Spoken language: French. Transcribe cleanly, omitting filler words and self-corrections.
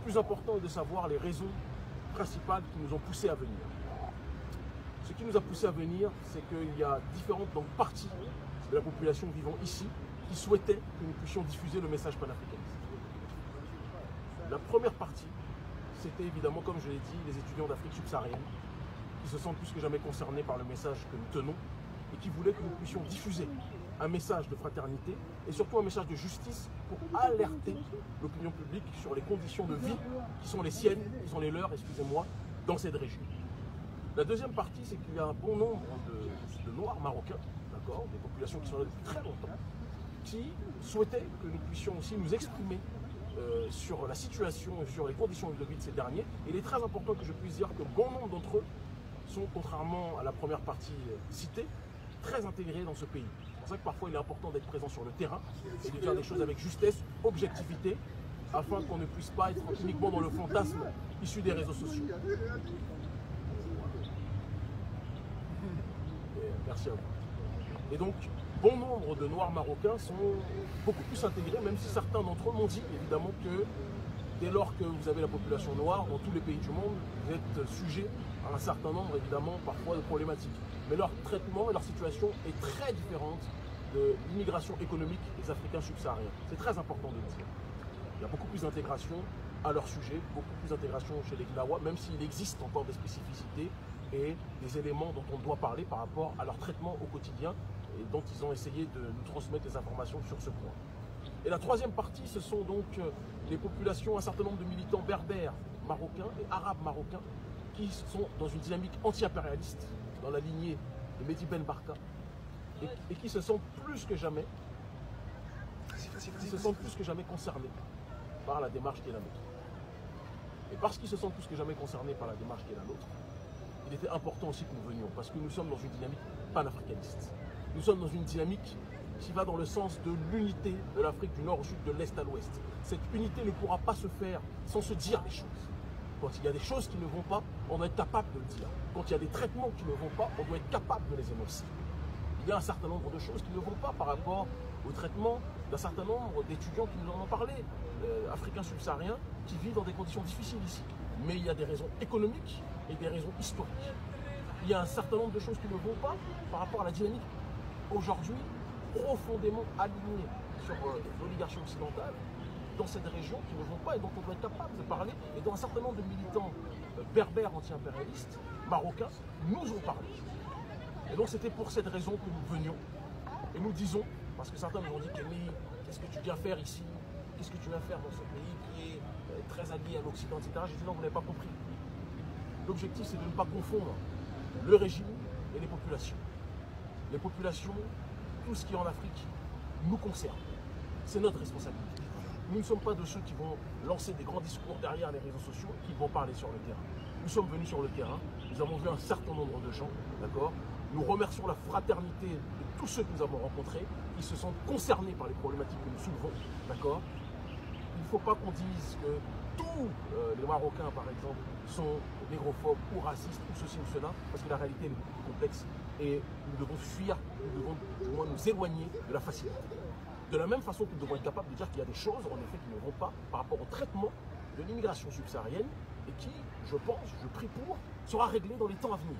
plus important est de savoir les raisons principales qui nous ont poussés à venir. Ce qui nous a poussés à venir, c'est qu'il y a différentes parties de la population vivant ici qui souhaitaient que nous puissions diffuser le message panafricaniste. La première partie, c'était évidemment, comme je l'ai dit, les étudiants d'Afrique subsaharienne qui se sentent plus que jamais concernés par le message que nous tenons et qui voulaient que nous puissions diffuser un message de fraternité et surtout un message de justice pour alerter l'opinion publique sur les conditions de vie qui sont les siennes, qui sont les leurs, excusez-moi, dans cette région. La deuxième partie, c'est qu'il y a un bon nombre de Noirs marocains, d'accord, des populations qui sont là depuis très longtemps, qui souhaitaient que nous puissions aussi nous exprimer sur la situation et sur les conditions de vie de ces derniers. Et il est très important que je puisse dire que bon nombre d'entre eux sont, contrairement à la première partie citée, très intégrés dans ce pays. C'est pour ça que parfois il est important d'être présent sur le terrain et de dire des choses avec justesse, objectivité, afin qu'on ne puisse pas être uniquement dans le fantasme issu des réseaux sociaux. Merci à vous. Et donc, bon nombre de Noirs marocains sont beaucoup plus intégrés, même si certains d'entre eux m'ont dit évidemment que dès lors que vous avez la population noire dans tous les pays du monde, vous êtes sujet à un certain nombre évidemment parfois de problématiques. Mais leur traitement et leur situation est très différente de l'immigration économique des Africains subsahariens. C'est très important de le dire. Il y a beaucoup plus d'intégration à leur sujet, beaucoup plus d'intégration chez les Gnawa, même s'il existe encore des spécificités et des éléments dont on doit parler par rapport à leur traitement au quotidien et dont ils ont essayé de nous transmettre des informations sur ce point. Et la troisième partie, ce sont donc les populations, un certain nombre de militants berbères marocains et arabes marocains qui sont dans une dynamique anti-impérialiste, dans la lignée de Mehdi Ben Barka, et qui se sentent plus que jamais, concernés par la démarche qui est la nôtre. Et parce qu'ils se sentent plus que jamais concernés par la démarche qui est la nôtre, il était important aussi que nous venions, parce que nous sommes dans une dynamique panafricaniste. Nous sommes dans une dynamique qui va dans le sens de l'unité de l'Afrique du Nord au Sud, de l'Est à l'Ouest. Cette unité ne pourra pas se faire sans se dire les choses. Quand il y a des choses qui ne vont pas, on doit être capable de le dire. Quand il y a des traitements qui ne vont pas, on doit être capable de les énoncer. Il y a un certain nombre de choses qui ne vont pas par rapport au traitement d'un certain nombre d'étudiants qui nous en ont parlé, africains subsahariens, qui vivent dans des conditions difficiles ici. Mais il y a des raisons économiques et des raisons historiques. Il y a un certain nombre de choses qui ne vont pas par rapport à la dynamique aujourd'hui profondément alignée sur l'oligarchie occidentale dans cette région qui ne vont pas et dont on doit être capable de parler et dont un certain nombre de militants berbères anti-impérialistes marocains nous ont parlé. Et donc c'était pour cette raison que nous venions et nous disons, parce que certains nous ont dit qu'est-ce que tu viens faire ici, qu'est-ce que tu viens faire dans ce pays qui est très allié à l'Occident, etc. J'ai dit non, vous n'avez pas compris. L'objectif c'est de ne pas confondre le régime et les populations. Les populations, tout ce qui est en Afrique, nous concerne. C'est notre responsabilité. Nous ne sommes pas de ceux qui vont lancer des grands discours derrière les réseaux sociaux, qui vont parler sur le terrain. Nous sommes venus sur le terrain, nous avons vu un certain nombre de gens, d'accord. Nous remercions la fraternité de tous ceux que nous avons rencontrés, qui se sentent concernés par les problématiques que nous soulevons, d'accord. Il ne faut pas qu'on dise que tous les Marocains, par exemple, sont négrophobes ou racistes ou ceci ou cela, parce que la réalité est beaucoup plus complexe et nous devons fuir, nous devons au moins nous éloigner de la facilité. De la même façon que nous devons être capables de dire qu'il y a des choses, en effet, qui ne vont pas par rapport au traitement de l'immigration subsaharienne et qui, je pense, je prie pour, sera réglé dans les temps à venir.